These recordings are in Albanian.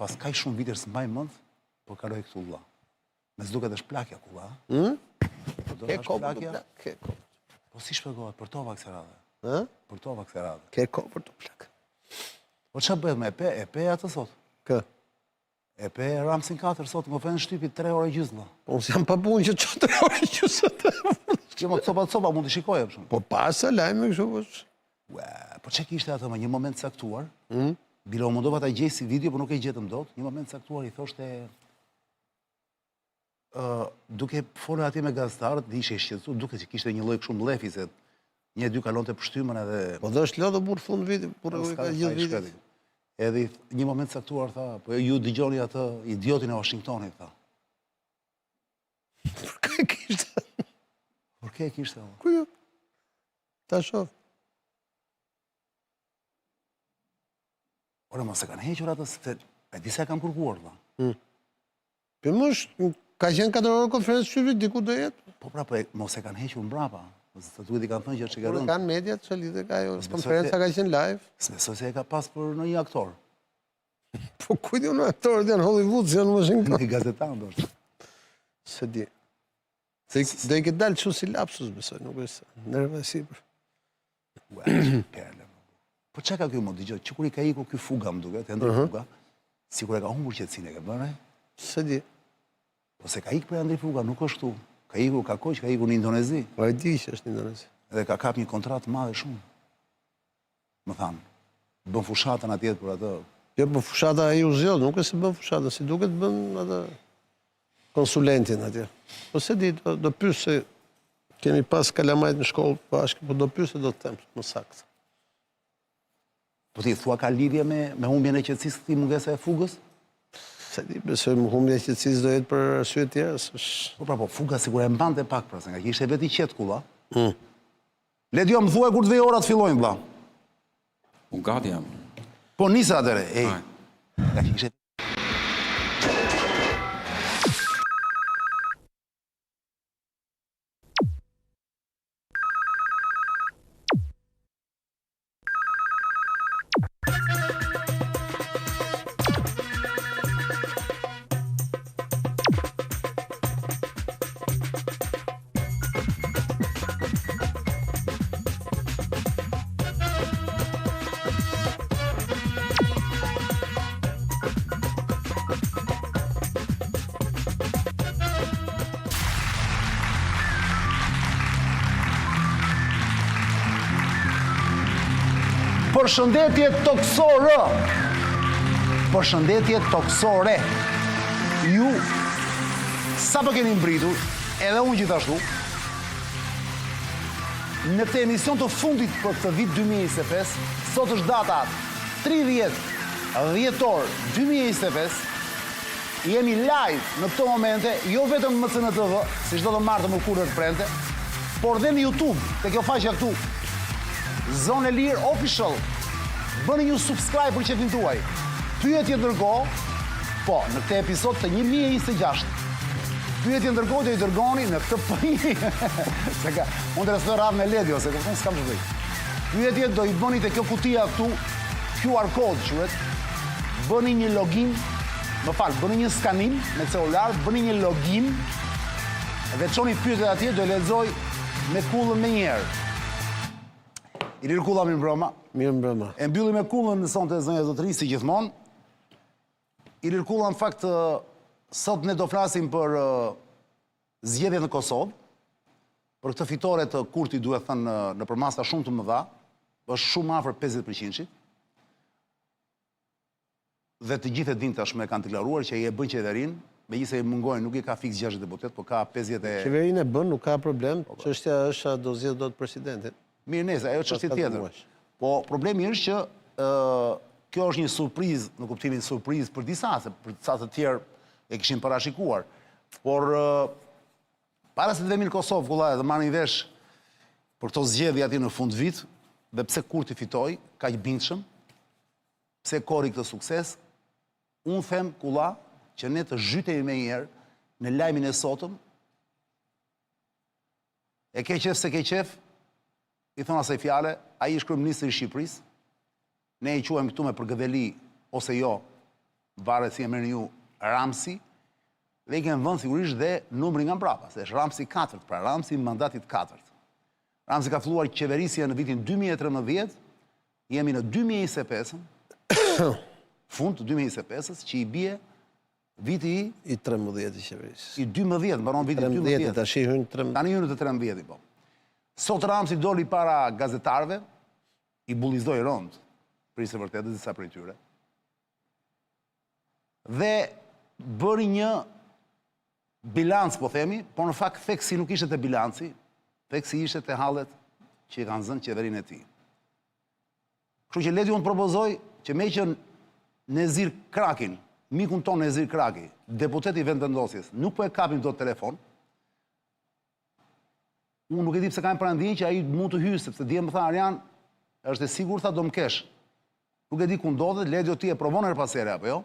pas kaj shumë vite së mbaj mend, po kaloj këtu vlla. Me s'duket është plakja ku vlla. Ke kopër të plak, ke kopër. Po si shpjegohet për to vakserade? Për to vakserade. Ke kopër të plak. Po ç'a bëhet me e pe atë sot? Kë? E pe Ramsin 4 sot, më fen shtypi 3 orë gjysmë. Po unë jam pa punë që 4 orë gjysmë. Që më copa mund të shikoje për shumë. Po pasa lajme kështu po. Po çe kishte atë më një moment caktuar? Bilo mundova ta gjej si video, por nuk e gjetëm dot. Një moment caktuar i thoshte duke folur atje me gazetarët, ishe i shqetësuar, duke që kishte një lloj kështu mlefi se 1-2 kalonte përshtymen edhe po do është lodhë burr fund viti, kur ka gjithë viti. Edhe një moment caktuar tha, po ju dëgjoni atë idiotin e Washingtonit tha. Por ka kishte? Por ke kishte? Ku jo? Ta shoh. Ora mos e kanë hequr atë se e di sa kam kërkuar valla. Po mos ka qenë 4 orë konferencë shtypit, diku do jetë. Po pra, po mos e kanë hequr mbrapa. Se duhet i kanë thënë që është e rëndë. Kanë mediat që lidhe ka jo, konferenca ka qenë live. S'besoj se e ka pas për në një aktor. Po kujt janë aktorët, janë Hollywood, janë në Washington. Një gazetan do është. Se di. Do i këtë dalë që si lapsus, besoj, nuk është nerve sipër. Perle. Po që ka kjo më dëgjoj, që kur i ka iku kjo fuga më duket, e ndër fuga, si kur e ka humbur qetësinë e ke bërë? Se di. Po se ka ikë për Andri Fuga, nuk është tu. Ka iku, ka koq, ka iku në Indonezi. Po e di që është në Indonezi. Edhe ka kap një kontratë madhe shumë. Më thanë, bën fushatën atjet për atë. Jo, po fushata e u zjodh, nuk e se bën fushatën, si duket bën atë konsulentin atje. Po se di, do pysë se kemi pas kalamajt në shkollë bashkë, po do pysë se do të temë më saktë. Po ti thua ka lidhje me humbjen e qetësisë këtij mungese e fugës? Se di, besoj më humbja e qetësisë do jetë për arsye të tjera. Po pra, po fuga sigur e mbante pak pra, se nga kishte vetë i qetë kulla. Le dio më thuaj kur të vej ora të fillojnë vlla. Unë gati jam. Po nisa atëre, ej. Nga kishte Përshëndetje toksore. Përshëndetje toksore. Ju sapo keni mbritur, edhe unë gjithashtu, në këtë emision të fundit për këtë vit 2025, sot është data 30 dhjetor 2025, jemi live në këto momente, jo vetëm në MCN-TV, si çdo të martë më kurrë të prente, por dhe në YouTube, te kjo faqja këtu, Zonë e Lirë Official. Bëni një subscribe për qefin tuaj. Pyetje ndërkohë, po, në këtë episod të 1026. Pyetje ndërkohë do i dërgoni në këtë pënjë. Se ka, unë të restoj rafë me ledio, se këpëton s'kam që bëj. Pyetje do i bëni të kjo kutia këtu, QR code, qëret. Bëni një login, bëni një skanim me celular, bëni një login, dhe çoni pyetjet atje, do i lexoj me kullën me njerë. Ilir Kulla, mirë mbrëma. Mirë mbrëma. E mbyllim me kullën në sonte zënja zotëri, si gjithmonë. Ilir Kulla, në fakt, sot ne do flasim për zgjedhjet në Kosovë, për këtë fitore të Kurti, duhet thënë, në përmasa shumë të mëdha, është shumë afër 50%. Dhe të gjithë e din tashmë kanë deklaruar që ai e bën qeverin, megjithëse i mungojnë, nuk i ka fiks 60 deputet, por ka 50 e... Qeverinë e bën, nuk ka problem, çështja është a do zgjedh dot presidentin. Mirë nese, ajo çështje tjetër. Po problemi është që kjo është një surprizë, në kuptimin surprizë për disa, se për disa të tjerë e kishin parashikuar. Por para se të vemi në Kosovë, kulla, dhe marrin vesh për këto zgjedhje aty në fund vit, dhe pse Kurti fitoi, kaq bindshëm, pse korri këtë sukses, unë them kulla që ne të zhytemi me njerë në lajmin e sotëm, e ke qef se ke qef, i thonë asaj fjale, a i është kryeministri i Shqipërisë, ne i quajmë këtu me përgëdheli ose jo, varet si e merrni ju Ramsi, dhe i kemë vënë sigurisht dhe numri nga mbrapa, se është Ramsi 4, pra Ramsi mandatit 4. Ramsi ka filluar qeverisja në vitin 2013, jemi në 2025, fund të 2025, që i bie viti I 13 i qeverisë. i 12, mbaron viti 12. Tash i hyn 13. Tani hyn të 13, po. Sot Ramsi doli para gazetarëve, i bullizoi rond, për së vërtetë disa prej tyre. Dhe bëri një bilanc, po themi, por në fakt theksi nuk ishte te bilanci, theksi ishte te hallet që i kanë zënë qeverinë e tij. Kështu që leti unë propozoj që me që Nezir Krakin, mikun ton Nezir Kraki, deputeti vendvendosjes, nuk po e kapim dot telefon, unë nuk e di pse kanë parandin që ai mund të hyjë, sepse dje më tha Arjan, është e sigurt, tha do më kesh. Nuk e di ku ndodhet, leti o ti e provon her pas here apo jo?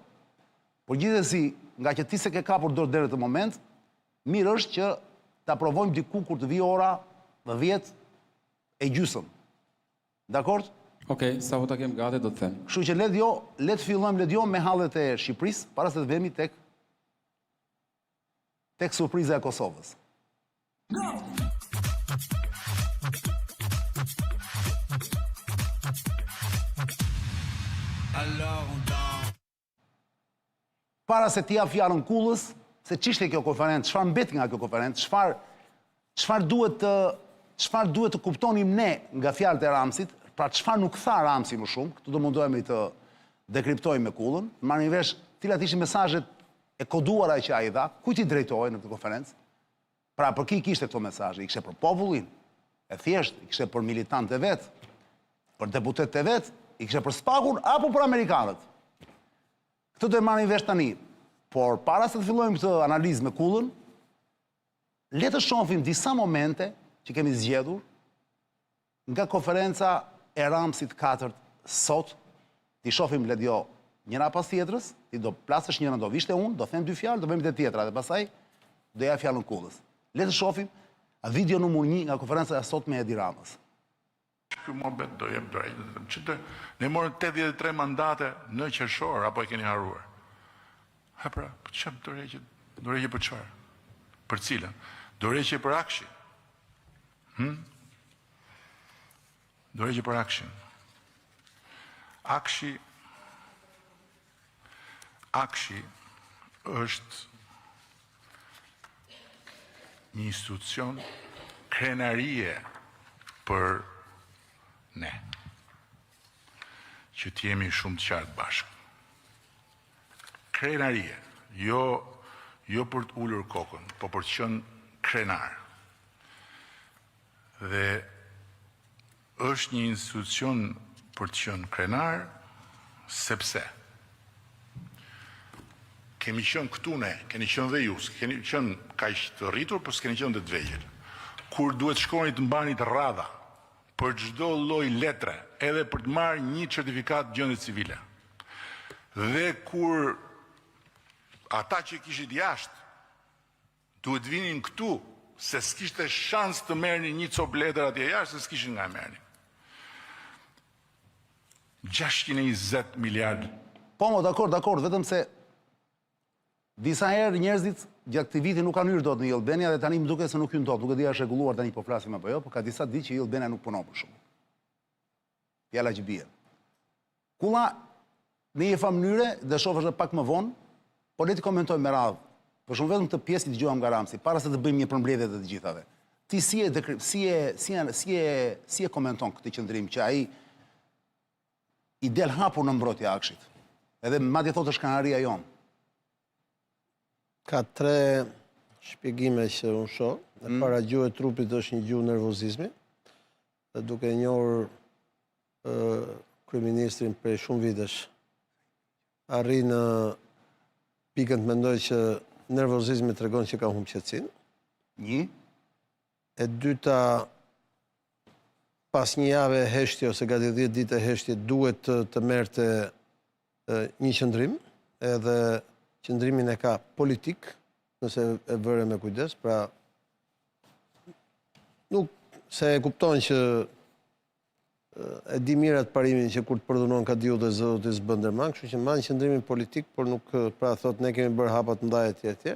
Por gjithsesi, nga që ti se ke kapur dorë deri në moment, mirë është që ta provojmë diku kur të vijë ora 10:30. Dakord? Okej, sa vota kem gati do të them. Kështu që le të fillojmë me hallet e Shqipërisë, para se të vemi tek surpriza e Kosovës. Para se t'ia fjalën Kullës, se ç'ishte kjo konferencë, çfarë mbet nga kjo konferencë, çfarë duhet të kuptonim ne nga fjalët e Ramsit, pra çfarë nuk tha Ramsi më shumë, këtu do mundohemi të dekriptojmë me Kullën, marrim vesh cilat ishin mesazhet e koduara që ai dha, kujt i drejtohej në këtë konferencë. Pra për ki kishte këto mesazhe, i kishte për popullin, e thjesht, i kishte për militantët e vet, për deputetët e vet, i kishte për spagun apo për amerikanët. Këtë do e marrim vesh tani, por para se të fillojmë këtë analizë me Kullën, le të shohim disa momente që kemi zgjedhur nga konferenca e Ramsit 4 sot, ti shohim Ledio njëra pas tjetrës, ti do plasësh njëra, do vishte unë, do them dy fjalë, do bëjmë të tjetra dhe pastaj do ja fjalën Kullës. Le të shohim video numër 1 nga konferenca e sot me Edi Ramës. Ky mohabet do jep drejt. Ç'të ne morën 83 mandate në qershor apo e keni haruar? Ha pra, çfarë dorëheqje për çfarë? Për cilën? Dorëheqje për Akshin. Dorëheqje për Akshin. Akshi është një institucion krenarie për ne, që t'jemi shumë të qartë bashkë. Krenarie, jo për të ullur kokën, po për të qenë krenar. Dhe është një institucion për të qenë krenar, sepse kemi qenë këtu ne, keni qenë dhe ju, keni qenë kaq të rritur, por s'keni qenë dhe të vegjël. Kur duhet shkoni të mbani të radha për çdo lloj letre, edhe për të marrë një certifikat gjendje civile. Dhe kur ata që kishit jashtë duhet vinin këtu, se s'kishte shans të merrni një cop letër atje jashtë, se s'kishin nga merrni. 620 miliard. Po, dakord, vetëm se disa herë njerëzit gjatë këtij viti nuk kanë hyrë dot në Albania dhe tani më duket se nuk hyn dot. Nuk e di a është rregulluar tani po flasim apo jo, por ka disa ditë që Albania nuk punon për shumë. Fjala që bie. Kulla në një mënyrë dhe shohësh pak më vonë, por le të komentojmë me radhë. Për shumë vetëm këtë pjesë që dëgjova nga Ramsi, para se të bëjmë një përmbledhje të gjithave. Ti si e komenton këtë qendrim që ai i del hapur në mbrojtje Akshit. Edhe madje thotë është kanaria jon. Ka 3 shpjegime që unë shoh. E para, gjuhë e trupit është një gjuhë nervozizmi. Dhe duke njohur kryeministrin prej shumë vitesh, arri në pikën të mendoj që nervozizmi tregon që ka humbur qetësinë. Një. E dyta, pas një jave heshtje ose gati 10 ditë heshtje, duhet të merrte një qëndrim, edhe qëndrimin e ka politik, nëse e vëre me kujdes, pra nuk se e kupton që e di mirë atë parimin që kur të përdunon ka diu dhe zoti s'bën ndërmang, kështu që mban qëndrimin politik, por nuk pra thot ne kemi bërë hapa të mëdha etj.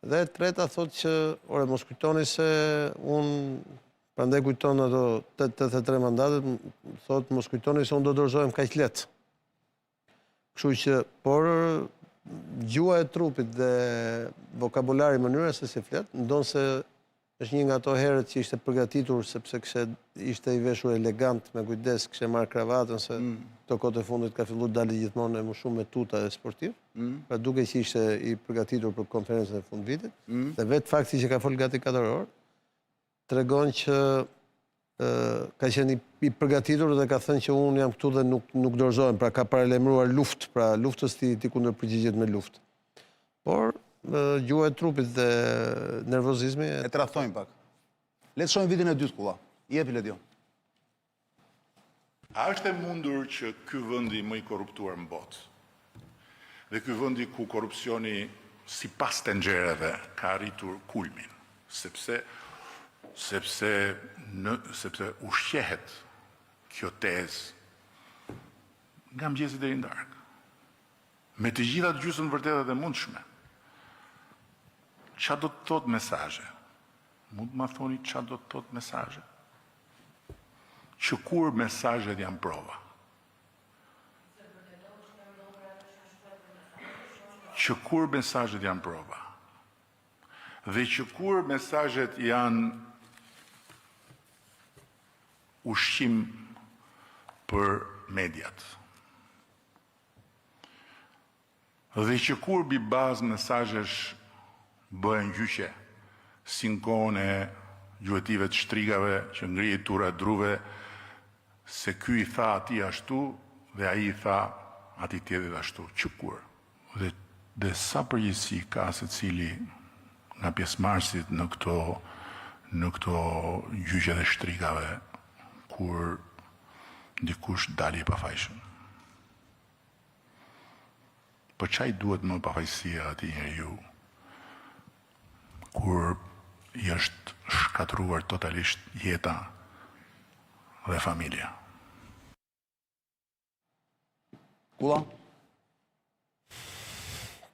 Dhe e treta thot që ore mos kujtoni se unë prandaj kujton ato 83 mandatet, thot mos kujtoni se unë do dorëzohem kaq lehtë. Kështu që por gjua e trupit dhe vokabulari, mënyra se si flet, ndon se është një nga ato herët që ishte përgatitur sepse ishte i veshur elegant, me kujdes, kishte marrë kravatën se këto kohët e fundit ka filluar dalë gjithmonë më shumë me tuta e sportiv. Pra duke që ishte i përgatitur për konferencën e fundvitit. Dhe vetë fakti që ka folë gati 4 orë, tregon që ka qenë i përgatitur dhe ka thënë që unë jam këtu dhe nuk dorëzohem, pra ka paralajmëruar luftë, pra luftës ti kundër përgjigjet me luftë. Por gjua e trupit dhe nervozizmi... E tradhtojmë pak. Le të shohim vitin e dytë, Kulla. Jepi Ledion. A është e mundur që ky vendi më i korruptuar në botë dhe ky vendi ku korrupsioni sipas tenxhereve ka arritur kulmin, sepse ushqehet kjo tezë nga mëngjesi deri në darkë, me të gjitha të gjysmë vërtetat e mundshme. Qa do të thot mesazhe? Mund të ma thoni qa do të thot mesazhe? Që kur mesazhet janë prova? Që kur mesazhet janë prova? Dhe që kur mesazhet janë ushqim për mediat? Dhe që kur bi bazë mesazhesh bëhen gjyqe, si në kohën e gjuetive të shtrigave që ngrije tura druve, se ky i tha ati ashtu dhe ai i tha ati tjetrit ashtu. Që kur? Dhe sa përgjegjësi ka secili nga pjesëmarrësit në këto gjyqe dhe shtrigave kur dikush dali i pafajshëm. Po çaj duhet më pafajësia atij njeriu kur i është shkatruar totalisht jeta dhe familja. Kulla?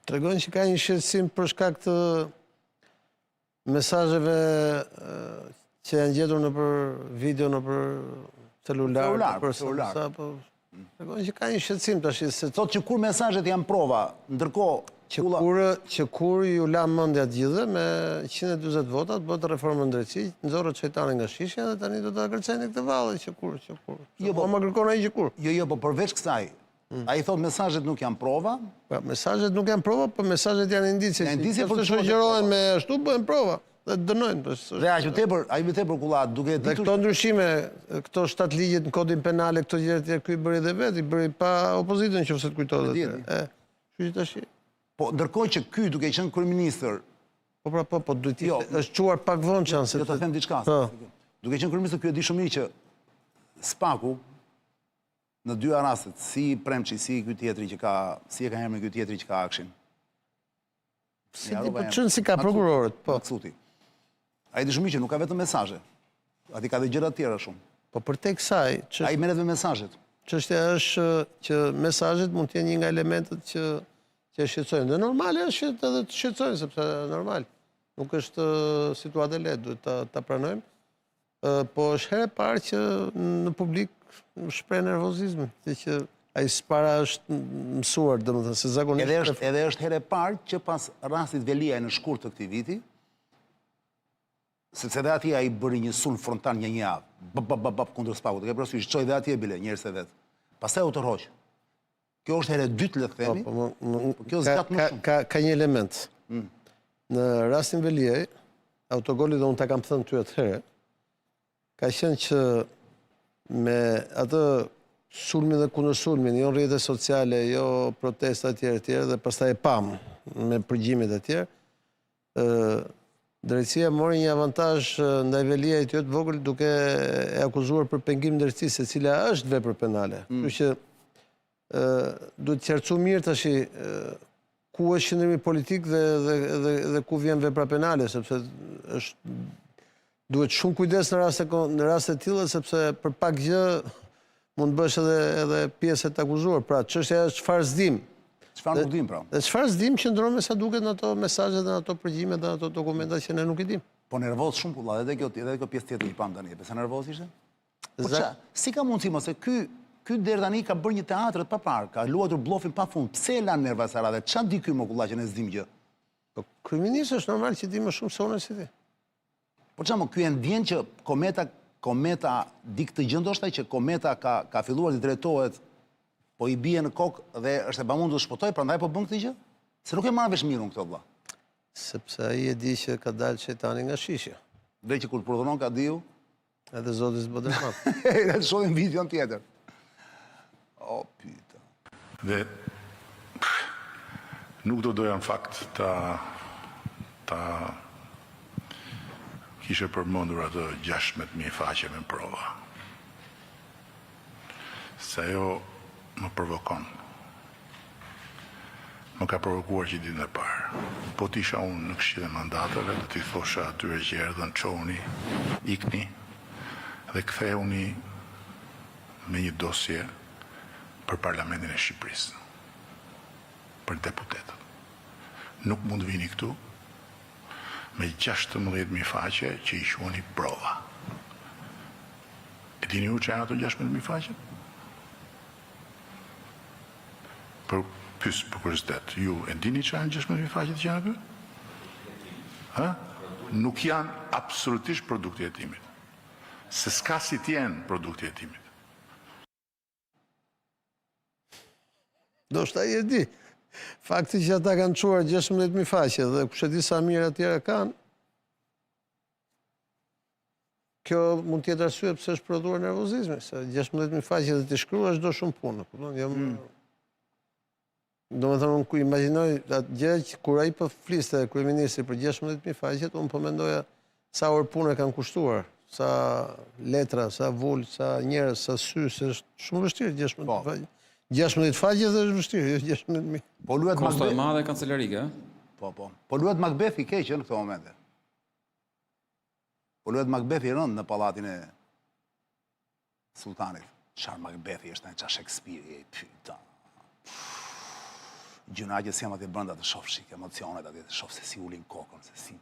Tregon që ka një shqetësim për shkak të mesazheve që janë gjetur në për video, në për celular, për celular. Tregon që ka një shqetësim tash se thot që kur mesazhet janë prova, ndërkohë që kur ju la mendja të gjithë me 140 votat, bëhet reformë drejtësi, nxorët shejtani nga shishja dhe tani do ta kërceni këtë vallë që kur. Jo, po më kërkon ai që kur. Jo, po përveç kësaj. Ai thot mesazhet nuk janë prova. Po mesazhet nuk janë prova, po mesazhet janë indicie. Indicie për të shoqërohen me ashtu bëhen prova dhe dënojnë. Dhe aq më tepër Kulla, duke ditur. Dhe këto ndryshime, këto 7 ligjet në kodin penale, këto gjëra të tjera ky bëri dhe vet, i bëri pa opozitën nëse të kujtohet. Kështu që tash. Po ndërkohë që ky duke qenë kryeministër, po duhet është çuar pak vonë çanse. Do të them diçka. Duke qenë kryeministër, ky e di shumë mirë që Spaku në 2 rastet, si Premçi, si ky tjetri që ka, si e ka emrin ky tjetri që ka akshin. Si ka prokurorët, po. Maksuti. Ai di shumë mirë që nuk ka vetëm mesazhe. Ati ka dhe gjëra të tjera shumë. Po përtek kësaj, ai merret me mesazhet. Çështja është që mesazhet mund të jenë një nga elementet që shqetësojnë. Dhe normale është edhe të shqetësojnë, sepse normal. Nuk është situatë e lehtë, duhet ta pranojmë. Po është herë e parë që në publik shpreh nervozizëm, që ai s'para është mësuar, domethënë se zakonisht. Edhe është herë e parë që pas rastit Veliaj në shkurt të këtij viti, sepse dhe atje ai bëri një sulm frontal një javë, kundër Spakut. Ke parasysh çoi dhe atje bile njerëz e vet. Pastaj u tërhoq. Kjo është herë e dytë, le të themi. Kjo zgjat më shumë. Ka një element. Në rastin Veliaj, autogoli dhe unë ta kam thënë ty atëherë, ka qenë që me atë sulmin dhe kundër sulmin, jo rrjete sociale, jo protesta etj. Dhe pastaj e pam me përgjimit e tjerë, drejtësia mori një avantazh ndaj Veliajit të vogël duke e akuzuar për pengim ndërtësisë, e cila është vepër penale. Kështu që duhet të qartësu mirë tash ku është qëndrimi politik dhe ku vjen vepra penale, sepse është duhet shumë kujdes në raste të tilla sepse për pak gjë mund të bësh edhe pjesë të akuzuar. Pra, çështja është çfarë s'dim. Çfarë nuk dim pra? Dhe çfarë s'dim qëndron me sa duket në ato mesazhe dhe në ato përgjime dhe në ato dokumenta që ne nuk i dim. Po nervoz shumë pulla, edhe kjo pjesë tjetër që pam tani, pse nervoz ishte? Po ç'a, si ka mundësi mos se ky deri tani ka bërë një teatr të papar, ka luajtur bllofin pafund. Pse e lan nerva sa radhë? Ç'a di ky mokulla që ne s'dim gjë? Po kryeministri është normal që di më shumë se unë si ti. Po ç'a, ky e ndjen që kometa di këtë gjë ndoshta që kometa ka filluar të drejtohet, po i bie në kokë dhe është e pamundur të shpotoj, prandaj po bën këtë gjë? Se nuk e marr vesh mirun këtë vëlla. Sepse ai e di që ka dalë shejtani nga shishja. Dhe që kur prodhonon ka diu, edhe Zoti s'bë dërmat. edhe të shohim vidion tjetër. O, pyta. Dhe nuk do doja në fakt ta kishe përmendur ato 16.000 faqe me prova. Se ajo më provokon. Më ka provokuar që ditën e parë. Po t'isha unë në këshillin e mandateve, do t'i thosha atyre që erdhën, çoni, ikni dhe ktheuni me një dosje për Parlamentin e Shqipërisë, për deputetët. Nuk mund vini këtu me 16.000 faqe që i quheni prova. E dini ju që janë ato 16.000 faqe? Për kuriozitet, ju e dini që janë 16.000 faqe që janë aty? Nuk janë absolutisht produkti e timit. Se s'ka si t'jenë produkti e timit. Do shta i e di. Fakti që ata kanë quar 16.000 faqe dhe kush e di sa mirë atjera kanë, kjo mund tjetë arsye pse është prodhuar nervozizmi, se 16.000 faqe dhe t'i shkruash do shumë punë. Do me thënë, unë imaginoj atë gjë që kur ai po fliste kryeministri për 16.000 faqet, unë po mendoja sa orë punë kanë kushtuar, sa letra, sa vull, sa njerëz, sa sy, se është shumë vështirë 16.000 faqe. 16 faqe dhe është vështirë, jo 16.000. Po luhet Kosto e Macbethi. madhe kancelarike, Po. Po luhet Macbethi keq në këto momente. Po luhet Macbethi rënd në pallatin e sultanit. Çfarë Macbethi është, çfarë Shakespeare, pyta. Gjuna që si jam atje brenda të shoh shik emocionet atje, të shoh se si ulin kokën, se si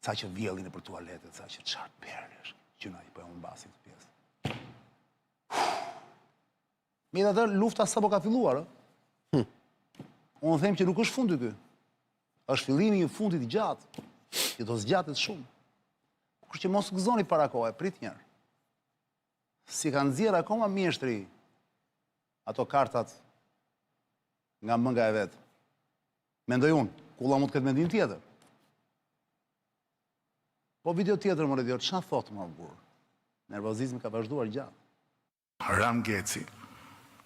sa që vjellin për tualetet, sa që çfarë perli është. Gjuna i po e humbasin të pjesë. Megjithatë, lufta sapo ka filluar, ë? Unë them që nuk është fundi ky. Është fillimi i fundit i gjatë, që do zgjatet shumë. Kur që mos gëzoni para kohë, prit njerë. Si kanë nxjerrë akoma mjeshtri ato kartat nga mënga e vetë. Mendoj unë, kulla mund të ketë mendim tjetër. Po video tjetër, më redior, çfarë thotë më burr? Nervozizmi ka vazhduar gjatë. Ram Geci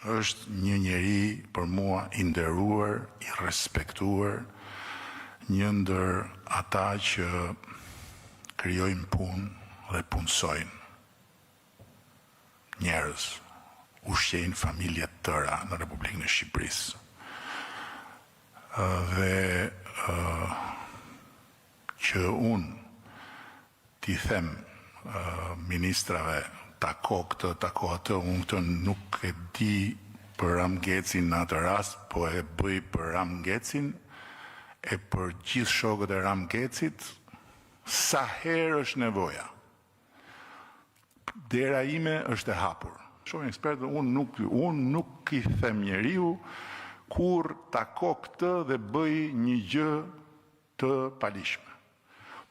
është një njeri për mua i nderuar, i respektuar, një ndër ata që krijojnë punë dhe punësojnë njerëz, ushqejnë familjet tëra në Republikën e Shqipërisë. Dhe që unë t'i them ministrave tako këtë, tako atë, unë këtë nuk e di për Ram Gecin në atë rast, po e bëj për Ram Gecin e për gjithë shokët e Ram Gecit, sa herë është nevoja. Dera ime është e hapur. Shumë ekspertë, unë nuk i them njeriu kur tako këtë dhe bëj një gjë të palishme.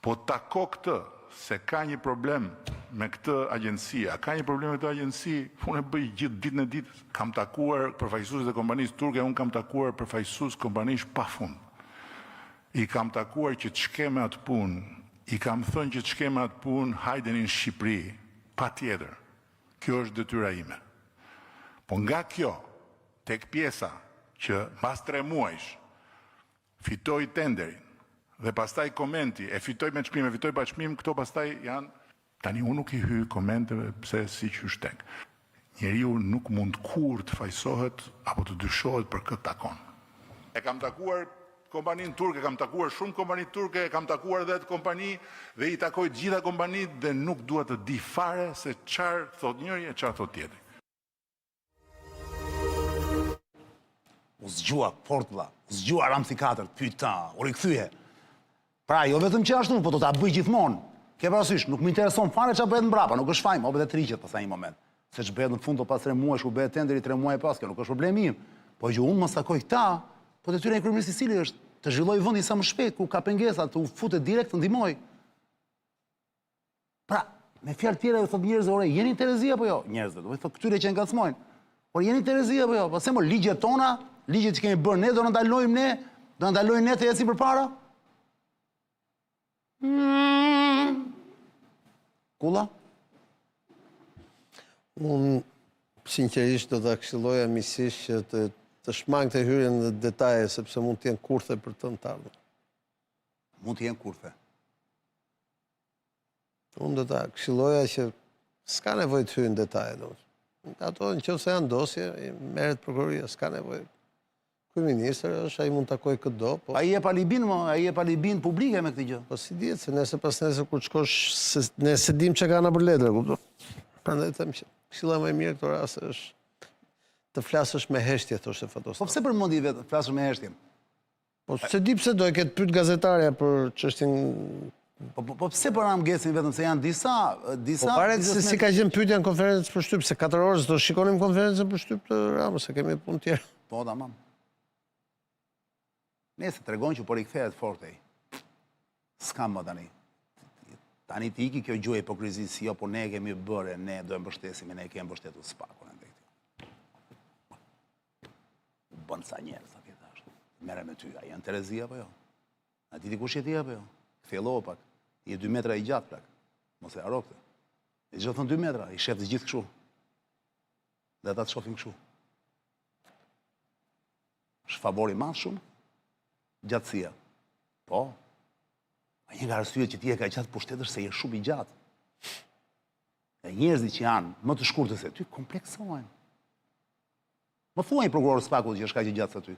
Po tako këtë, se ka një problem me këtë agjensia, ka një problem me këtë agjensi, unë e bëj gjithë ditën e ditës. Kam takuar përfaqësuesit e kompanisë turke, unë kam takuar përfaqësues kompanisë pa fund. I kam takuar që të shkeme atë punë, i kam thënë që të shkeme atë punë, hajdeni në Shqipëri, pa tjetër. Kjo është detyra ime. Po nga kjo, tek pjesa që pas 3 muajsh fitoj tenderin dhe pastaj komenti e fitoj me çmim, e fitoj pa çmim, këto pastaj janë tani unë nuk i hyj komenteve pse si qyshtek. Njeriu nuk mund kur të fajsohet apo të dyshohet për këtë takon. E kam takuar kompaninë turke, kam takuar shumë kompani turke, kam takuar edhe të kompani dhe i takoj gjitha kompanit dhe nuk dua të di fare se çfarë thot njëri e çfarë thot tjetri. U zgjua fort vlla, zgjua Ramsi 4, pyta, u rikthyje. Pra, jo vetëm që ashtu, po do ta bëj gjithmonë. Ke parasysh, nuk më intereson fare çfarë bëhet mbrapa, nuk është fajm, edhe të riqet pastaj një moment. Se ç'bëhet në fund pas 3 muajsh, u bëhet tenderi 3 muaj pas, kjo nuk është problemi im. Po që unë mos takoj këta, po detyra e kryeministit Cili është të zhvilloj vendi sa më shpejt, ku ka pengesa, të u futet direkt të ndihmoj. Pra, me fjalë tjera ju thot njerëz, ore, jeni Terezi apo jo? Njerëzve, do të thotë këtyre që ngacmojnë. Por jeni Terezi apo jo? Po se mo ligjet tona, ligjet që kemi bërë ne do na ndalojmë ne, do na ndalojnë ne të ecim përpara? Kulla? Unë, sinqerisht, do të këshilloja misisht që të shmang të hyrjen në detaje, sepse mund të jenë kurthe për të në ardhmen. Mund të jenë kurthe. Unë do të këshilloja që s'ka nevojë të hyrë në detaje. Ato në qoftë se janë dosje, merret prokuroria, s'ka nevojë. Kryeministri është, ai mund të takoj këtë do, po... Ai e pa libin, ai e pa libin publike me këtë gjë. Po si dihet, se nëse pas nesër kur të shkosh, nëse dim që ka në për letra, kupton? Prandaj them që këshilla më e mirë këto raste është të flasësh me heshtje, thoshte Fatostan. Po pse përmendi vetë flasësh me heshtje? Po se di pse do e ketë pyet gazetarja për çështjen. Po pse po na mgesin vetëm se janë disa Po paret se si ka qenë pyetja në konferencën për shtyp, se 4 orë do shikonim konferencën për shtyp të Ramës, se kemi punë tjerë. Po, tamam. Nëse tregon që po rikthehet forte. S'kam më tani. Tani ti iki kjo gjuhë hipokrizisë, jo, po ne kemi bërë, ne do e mbështesim, ne kemi mbështetur spakun ndaj këtij. Bën sa njerëz aty tash. Merre me ty, a janë Terezi apo jo? A di dikush je ti apo jo? Kthjello pak. Je 2 metra i gjatë plak. Mos e haro këtë. I çdo thon 2 metra, i shef të gjithë kështu. Dhe ata të shohin kështu. Është favori madh shumë. Gjatësia. Po. A një nga arsyet që ti e ka gjatë pushtet është se je shumë i gjatë. E njerëzit që janë më të shkurtër se ty kompleksohen. Më thua një prokuror Spaku që është kaq i gjatë se ty.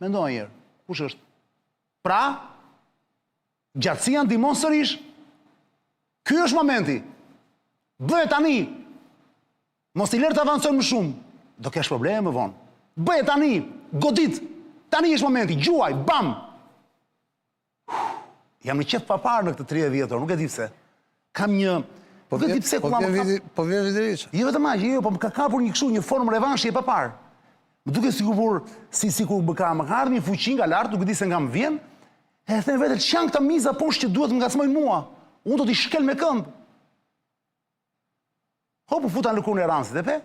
Mendo një herë, kush është? Pra, gjatësia ndihmon sërish. Ky është momenti. Bëhet tani. Mos i lër të avancojmë më shumë. Do kesh probleme më vonë. Bëhet tani, godit. Tani është momenti, gjuaj, bam. Jam në qef papar në këtë 30 vjetor, nuk e di pse. Kam një... Po vjen Viderica. Jo vetëm aq, jo, po më ka kapur një kështu, një formë revanshi e papar. Më duket sikur më ka ardhur një fuqi nga lart, nuk e di se nga më vjen. E them vetë çan këta miza poshtë që duhet të ngacmojnë mua. Unë do t'i shkel me këmbë. Po futa në lëkurën e Ramsit, e pe?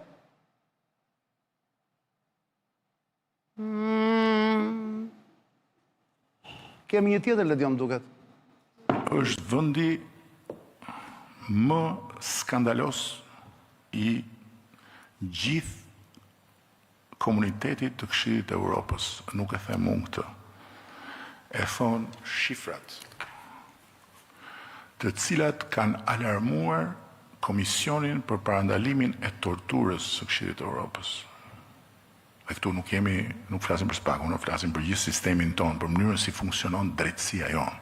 Kemi një tjetër Ledion duket. Është vendi më skandalos i gjithë komunitetit të Këshillit të Evropës. Nuk e them unë këtë. E thonë shifrat, të cilat kanë alarmuar Komisionin për parandalimin e torturës së Këshillit të Evropës. Dhe këtu nuk flasim për Spakun, nuk flasim për gjithë sistemin tonë, për mënyrën si funksionon drejtësia jonë.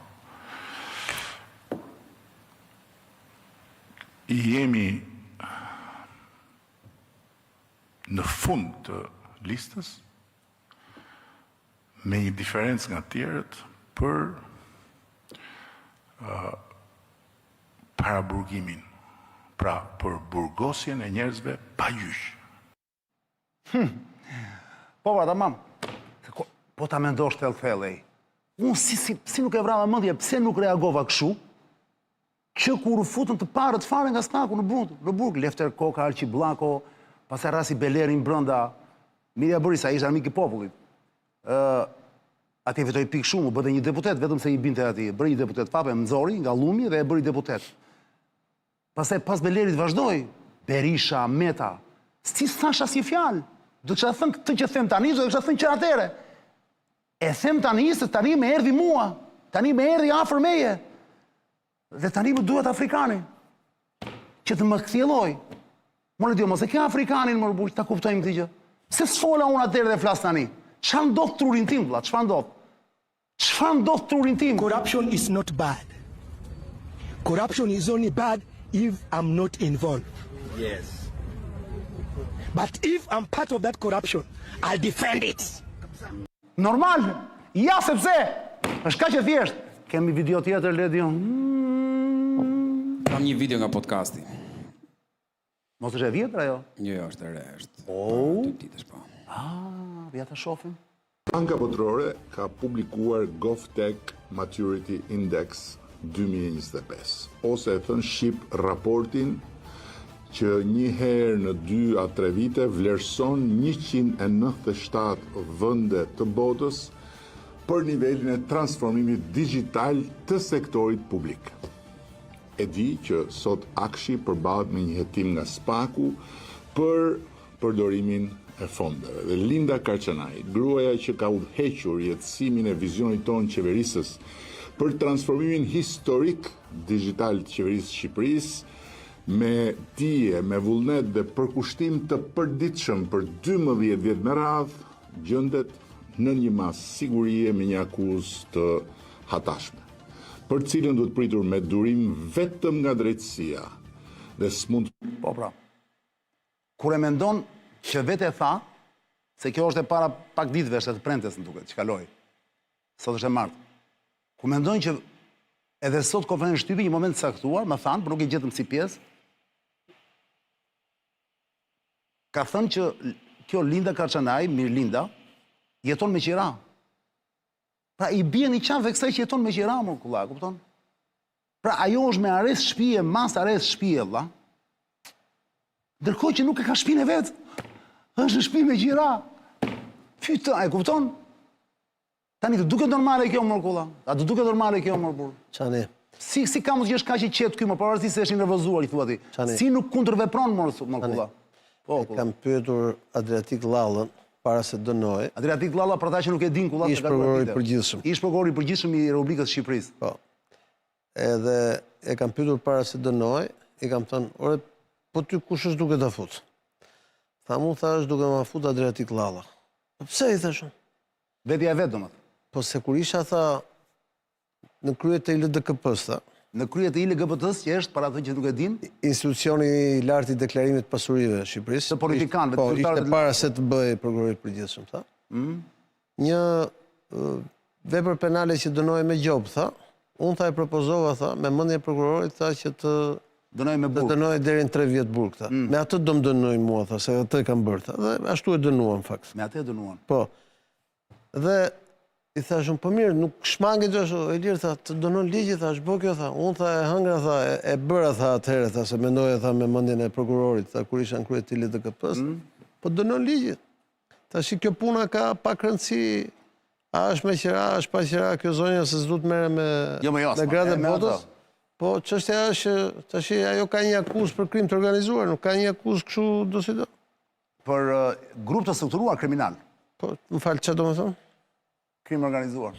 I jemi në fund të listës me një diferencë nga tjerët për paraburgimin, pra për burgosjen e njerëzve pa gjyq. Po, tamam. Po ta mendosh thellë. Unë si nuk e vrava mendje, pse nuk reagova kështu? Që kur u futën të parët fare nga Spaku në burg, Lefter Koka, Alqi Bllako, pastaj rasti Belerin brenda, Mirja Borisa ishte armik i popullit. Atje fitoi pikë shumë, u bëte një deputet, vetëm se i binte atij. Bëri një deputet fape, më nxori nga Llumi dhe e bëri deputet. Pastaj pas Belerit vazhdoi, Berisha, Meta. Si thash asnjë fjalë. Do të thënë këtë që them tani, do të thënë që atëre. E them tani se tani më erdhi mua. Tani më erdhi afër meje. Dhe tani më duhet afrikani. Që të më kthjelloj. Mos e di, mos e ke afrikanin më burg, ta kuptojmë këtë gjë. Se s'fola unë atëherë dhe flas tani. Çfarë ndodh trurin tim, vlla? Çfarë ndodh? Çfarë ndodh trurin tim? Corruption is not bad. Corruption is only bad if I'm not involved. Yes. But if I'm part of that corruption, I'll defend it. Normal. Ja sepse është kaq e thjesht. Kemi video tjetër Ledion. Kam një video nga podcasti. Mos është e vjetër ajo? Jo, është e re, është. Oh. 2 ditësh po. Ja ta shohim. Banka Botërore ka publikuar GovTech Maturity Index 2025, ose e thënë shqip raportin që një herë në 2 a 3 vite vlerëson 197 vende të botës për nivelin e transformimit digital të sektorit publik. E di që sot Akshi përballet me një hetim nga Spaku për përdorimin e fondeve. Dhe Linda Karçanaj, gruaja që ka udhëhequr jetësimin e vizionit tonë qeverisës për transformimin historik digital të qeverisë Shqipërisë, me dije, me vullnet dhe përkushtim të përditshëm për 12 vjet me radhë, gjendet në një mas sigurie me një akuzë të hatashme, për cilën duhet pritur me durim vetëm nga drejtësia dhe s'mund. Po pra. Kur e mendon që vetë e tha, se kjo është e para pak ditëve, është e të prentes në duket, që kaloi. Sot është e martë. Kur mendon që edhe sot konferencë shtypi një moment caktuar, më thanë, por nuk e gjetëm si pjesë, ka thënë që kjo Linda Karçanaj, Mirë Linda, jeton me qira. Pra i bie një qafë kësaj që jeton me qira, më kulla, kupton? Pra ajo është me arrest shtëpie, mas arrest shtëpie, valla. Ndërkohë që nuk e ka shtëpinë e vet. Është në shtëpi me qira. Fyta, e kupton? Tani të duket normale kjo, më kulla. A të duket normale kjo, më burr? Çani. Si ka mos që është kaq i qetë ky, më pavarësisht se është i nervozuar, i thua ti. Si nuk kundërvepron më kulla. E kam pyetur Adriatik Lallën para se dënoi. Adriatik Lalla, për ata që nuk e din kulla, Ish prokuror i përgjithshëm. Ish prokuror i përgjithshëm i Republikës Shqipërisë. Po. Edhe e kam pyetur para se dënoi, i kam thënë, "Ore, po ty kush është duke ta fut?" Tha mu, është duke ma fut Adriatik Lalla. Po pse, i thashun? Vetja e vet, domethënë. Po se kur isha, tha, në krye të ILDKP-s, tha. Në krye të ILGBT-s, që është, para atë që nuk e din, Institucioni i lartë i deklarimit pasurive Shqipërisë. Të politikanëve, Po, të ishte kryetarëve të- para se të bëj prokurori i përgjithshëm, tha. Një vepër penale që dënoi me gjop, tha. Unë, tha, e propozova, tha, me mendjen e prokurorit, tha, që të dënoi me burg. dënoi deri në 3 vjet burg, tha. Me atë do më dënoi mua, tha, se atë e kam bërë, tha. Dhe ashtu e dënuam, në fakt. Me atë e dënuan. Po. Dhe i thashun, po mirë, nuk shmanget ashtu, Elir, tha, të dënon ligji, tha, është bë kjo, tha. Unë, tha, e hëngra, tha, e bëra, tha, atëherë, tha, se mendoja, tha, me mendjen e prokurorit, tha, kur isha në krye të ILDKP-s, po dënon ligji. Tha, shi kjo puna ka pak rëndësi, a është me qira, a është pa qira, kjo zonja se s'du të mere Jo, me jasma, me gradë me botës. ato. Po, çështja është, tash ajo ka një akuzë për krim të organizuar, nuk ka një akuzë kështu do si do. Për grup të strukturuar kriminal. Po, më falë, që do më thonë? Krim organizuar.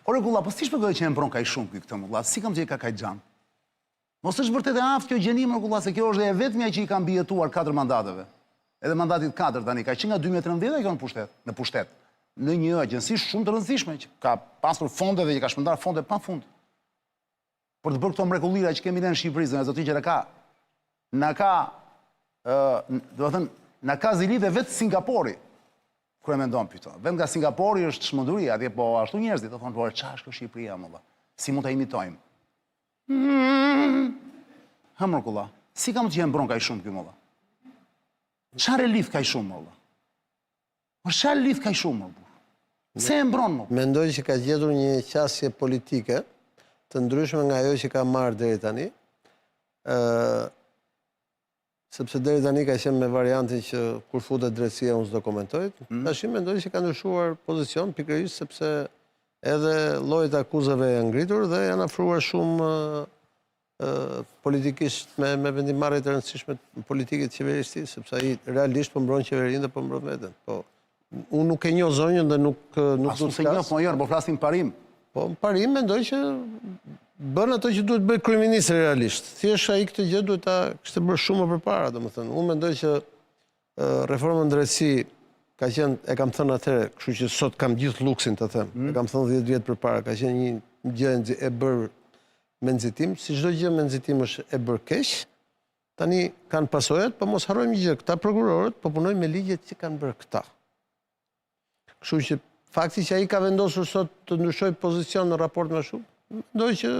Ore, kulla, po si shpëgoj që e mbron kaj shumë këtë, më kulla? Si kam që i ka kaj gjanë? Mos është vërtet e aftë kjo gjeni, më kulla, se kjo është dhe e vetëmja që i kam bijetuar 4 mandateve. Edhe mandatit 4 tani, ka që nga 2013 e kjo në pushtet. Në një agjensi shumë të rëndësishme, që ka pasur fonde dhe që ka shpëndar fonde pa fund. Për të bërë këto mrekullira që kemi ne në Shqipëri, zë zotin që na ka zilit dhe vetë Singapori, kër e mendon pyto. Vetë nga Singapori është shmënduria, atje po ashtu njerëzit, të thonë, po qa është kjo Shqipëria, më dhe, si mund të imitojmë? Hëmër kulla, si kam të që e mbron kaj shumë kjo, më dhe? Qa relif kaj shumë, më dhe? Po qa relif kaj shumë, më dhe? Se e mbron, më dhe? Mendoj që ka gjetur një qasje politike të ndryshme nga ajo që ka marrë deri tani, sepse deri tani ka qenë me variantin që kur futet drejtësia unë s'do komentoj. Tash mendoj që ka ndryshuar pozicion pikërisht sepse edhe llojet e akuzave janë ngritur dhe janë afruar shumë politikisht me vendimmarrje të rëndësishme politike të qeverisë, sepse ai realisht po mbron qeverinë dhe po mbron veten. Po unë nuk e njoh zonjën dhe nuk do të flas. Po jo, po flasim parim. Po parim mendoj që bën ato që duhet bëj kryeministri realisht. Thjesht ai këtë gjë duhet ta kishte bërë shumë më përpara, domethënë. Unë mendoj që reforma në drejtësi ka qenë, e kam thënë atëherë, kështu që sot kam gjithë luksin të them, e kam thënë 10 vjet përpara, ka qenë një gjë e bërë me nxitim, si çdo gjë me nxitim është e bërë keq. Tani kanë pasojat, po mos harrojmë një gjë, këta prokurorët po punojnë me ligjet që kanë bërë këta. Kështu që fakti që ai ka vendosur sot të ndryshoj pozicion në raport me shumë, mendoj që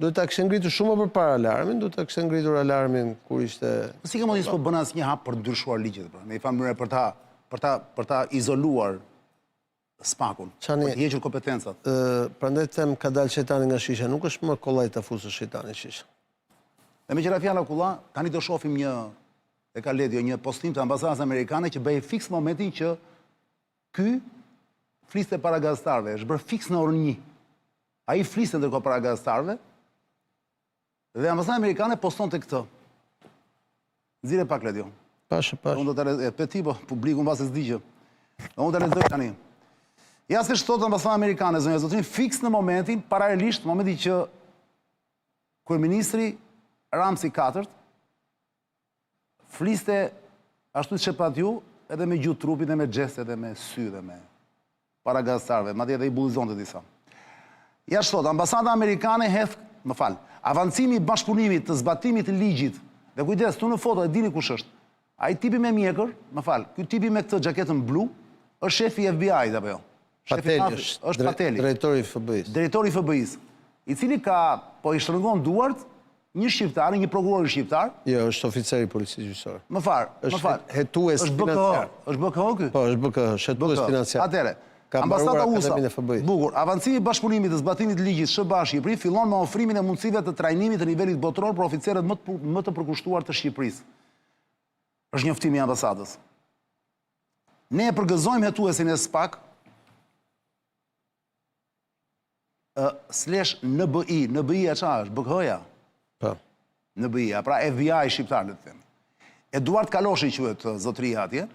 do ta kishte ngritur shumë më përpara alarmin, do ta kishte ngritur alarmin kur ishte. Si ke mos po bën asnjë hap për të ndryshuar ligjet, pra, në një farë mënyrë për ta izoluar SPAK-un, për të hequr kompetencat. Prandaj them ka dalë shejtani nga shisha, nuk është më kollaj ta fusë shejtani në shisha. Dhe me qëra fjalla kulla, tani do shohim një postim të ambasadës amerikane që bëjë fiks momentin që ky fliste para gazetarëve, është bërë fiks në orën 1. Ai fliste ndërkohë para gazetarëve dhe ambasada amerikane poston të këtë. Nxirre pak Ledion. Pashe. Unë do të peti, po publiku mbase s'digjë. Unë të lexoj tani. Ja se shtot ambasada amerikane, zonja zotrin, fiks në momentin, paralelisht në momentin që kryeministri Ramsi IV fliste ashtu që pat ju, edhe me gjuhë trupit, dhe me gjeste, dhe me sy, dhe me para gazetarëve, madje edhe i bullizonte disa. Ja shtot, ambasada amerikane avancimi i bashkëpunimit të zbatimit të ligjit, dhe kujdes, tu në foto e dini kush është. Ai tipi me mjekër, ky tipi me këtë xhaketën blu, është shefi i FBI-t apo jo? Pateli është Pateli. Drejtori i FBI-s. Drejtori i FBI-s, i cili po i shtrëngon duart një shqiptar, një prokuror shqiptar. Jo, është oficer i policisë gjyqësore. Më fal. Është hetues financiar. Është BKH ky? Po, është BKH, hetues financiar. Atëre, ka ambasada USA. FBI. Bukur, avancimi i bashkëpunimit të zbatimit të ligjit SBA-Shqipëri fillon me ofrimin e mundësive të trajnimit të nivelit botëror për oficerët më të përkushtuar të Shqipërisë. Është njoftimi i ambasadës. Ne e përgëzojmë hetuesin e SPAK /NBI. NBI-ja çfarë është? BKH-ja. Po. NBI-ja, pra FBI shqiptar, le të them. Eduard Kaloshi quhet zotëria atje,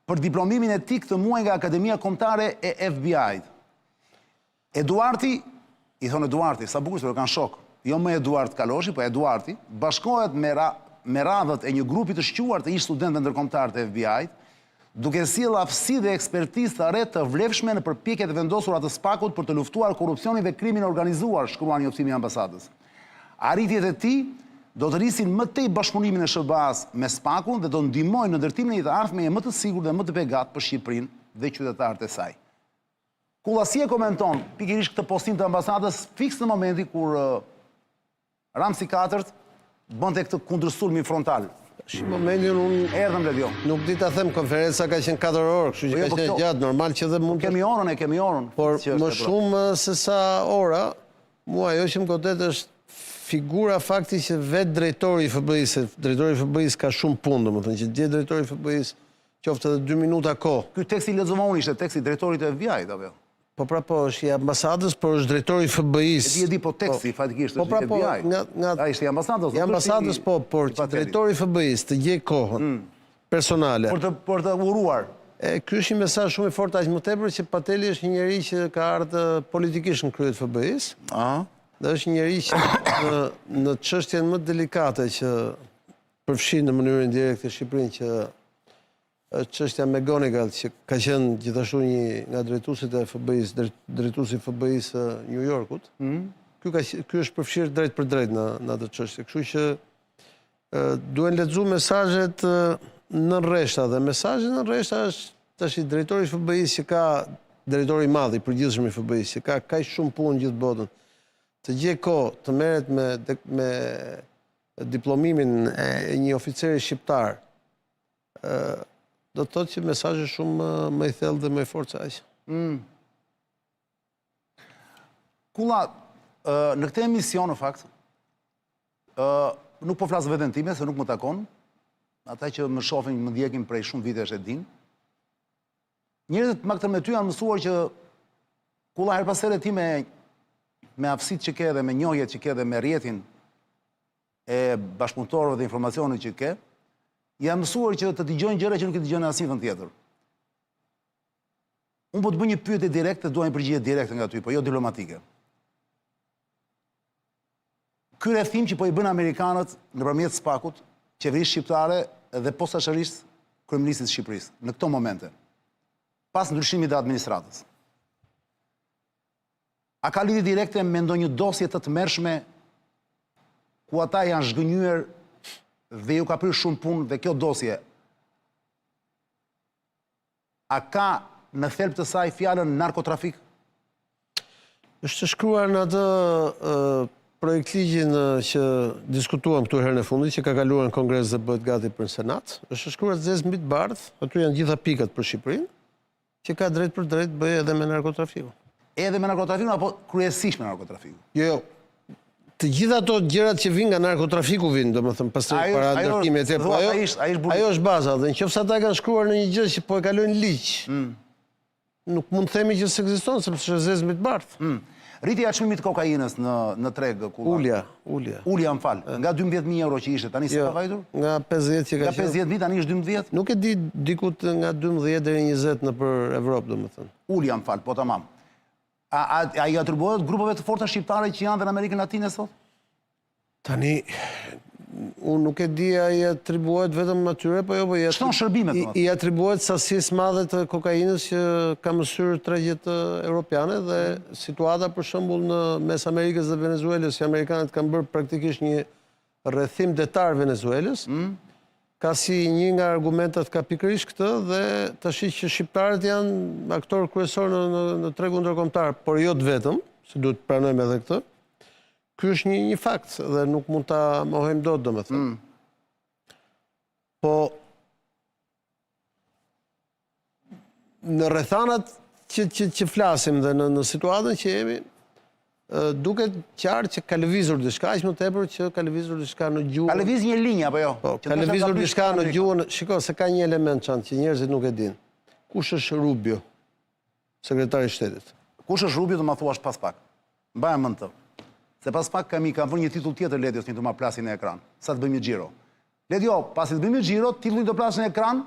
për diplomimin e tij këtë muaj nga Akademia Kombëtare e FBI-t. Eduardi, i thonë Eduardi, sa bukur se kanë shok. Jo më Eduard Kaloshi, po Eduardi, bashkohet me radhët e një grupi të shquar të ish studentëve ndërkombëtar të FBI-t, duke sjellë aftësi dhe ekspertizë të re të vlefshme në përpjekjet e vendosura të SPAK-ut për të luftuar korrupsionin dhe krimin organizuar, shkruan njoftimi i ambasadës. Arritjet e tij do të rrisin më tej bashkëpunimin e SBA-s me SPAK-un dhe do ndihmojnë në ndërtimin e një të ardhmeje më të sigurt dhe më të begat për Shqipërinë dhe qytetarët e saj. Kulla si e komenton pikërisht këtë postim të ambasadës fiks në momentin kur Ramsi IV bënte këtë kundërsulmi frontal. Në momentin unë erdhëm Ledion. Nuk di ta them, konferenca ka qenë 4 orë, kështu që ka qenë gjatë, normal që dhe mund kemi orën. Por më shumë se sa ora, mua ajo që më godet është figura fakti që vetë drejtori i FBI-s, drejtori i FBI-s ka shumë punë, domethënë që gjithë drejtori i FBI-s qoftë edhe 2 minuta kohë. Ky teksti lexova unë ishte teksti drejtorit të FBI-t apo jo? Po pra po, është i ambasadës, por është drejtori i FBI-s. E di po teksti fatikisht është i FBI-t. Ai ishte i ambasadës. I ambasadës po, por që drejtori i FBI-s të gjej kohën personale. Për të uruar. Ky është një mesazh shumë i fortë aq më tepër që Pateli është një njeri që ka ardhur politikisht në krye të FBI-s. Dhe është një njeri që në çështjen më delikate që përfshin në mënyrë indirekte Shqipërinë, që çështja me Gonigal, që ka qenë gjithashtu një nga drejtuesit e FBI-s, drejtuesi i FBI-s New Yorkut. Ky është përfshirë drejt për drejt në atë çështje. Kështu që duhen lexuar mesazhet në rreshta, dhe mesazhi në rreshta është tash i drejtori i FBI-s që ka drejtori i madh i përgjithshëm i FBI-s, që ka kaq shumë punë gjithë botën, të gjej kohë të merret me diplomimin e një oficeri shqiptar. Do të thotë që mesazhi është shumë më i thellë dhe më i fortë se aq. Kulla, në këtë emision në fakt, nuk po flas veten time se nuk më takon, ata që më shohin, më ndjekin prej shumë vitesh e din. Njerëzit më këtë me ty janë mësuar që kulla her pas here ti me aftësitë që ke dhe me njohjet që ke dhe me rrjetin e bashkëpunëtorëve dhe informacionit që ke, jam mësuar që të dëgjojnë gjëra që nuk i dëgjojnë asnjë vend tjetër. Unë po të bëj një pyetje direkte, dua një përgjigje direkte nga ty, po jo diplomatike. Ky rrethim që po i bën amerikanët nëpërmjet SPAK-ut, qeverisë shqiptare dhe posaçërisht kryeministit të Shqipërisë, në këto momente, pas ndryshimit të administratës, a ka lidhje direkte me ndonjë dosje të tmerrshme ku ata janë zhgënjyer dhe ju ka prirë shumë punë dhe kjo dosje a ka në thelb të saj fjalën narkotrafik? Është shkruar në atë projekt ligjin që diskutuam këtu herën e fundit, që ka kaluar në Kongres dhe bëhet gati për në Senat. Është shkruar zezë mbi të bardhë, aty janë gjitha pikat për Shqipërinë, që ka drejt për drejt bëj edhe me narkotrafikun. Edhe me narkotrafikun apo kryesisht me narkotrafikun? Jo. Të gjitha ato gjërat që vinë nga narkotrafiku vinë, domethënë pastaj para ndërtimit e po ajo është baza, dhe nëse ata kanë shkruar në një gjë që po e kalojnë ligj, nuk mund të themi që s'ekziston sepse është zezë mbi të bardhë. Rritja e çmimit të kokainës në treg Ulja. Ulja, më fal. Nga 12.000 euro që ishte, tani s'ka vajtur? Nga 50 që ka qenë. Nga 50.000 tani është 12? Nuk e di, dikut nga 12 deri 20 nëpër Evropë, domethënë. Ulja, më fal, po tamam. A i atribuohet grupeve të forta shqiptare që janë dhe në Amerikën Latine sot? Tani, unë nuk e di a i atribuohet vetëm atyre, po jo, po Shton shërbimet, i atribuohet sasisë madhe të kokainës që ka mësyrë tregjet europiane dhe situata për shembull në mes Amerikës dhe Venezuelës, që amerikanët kanë bërë praktikisht një rrethim detar Venezuelës, ka si një nga argumentat ka pikërisht këtë dhe tash që shqiptarët janë aktor kryesor në tregun ndërkombëtar, por jo të vetëm, se duhet të pranojmë edhe këtë. Ky është një fakt dhe nuk mund ta mohojmë dot, domethënë. Po në rrethanat që flasim dhe në situatën që jemi, duket qartë që ka lëvizur diçka, aq më tepër që ka lëvizur diçka në gjuhën. Ka lëviz një linjë apo jo? Po, ka lëvizur diçka në gjuhën. Shiko, se ka një element çant që njerëzit nuk e dinë. Kush është Rubio, sekretari i shtetit? Kush është Rubio, do ma thuash pas pak. Mbaj mend të. Se pas pak kam vënë një titull tjetër Ledios, një të ma plasin në ekran. Sa të bëjmë një xhiro. Ledio, pasi të bëjmë një xhiro, titullin të plasin në ekran,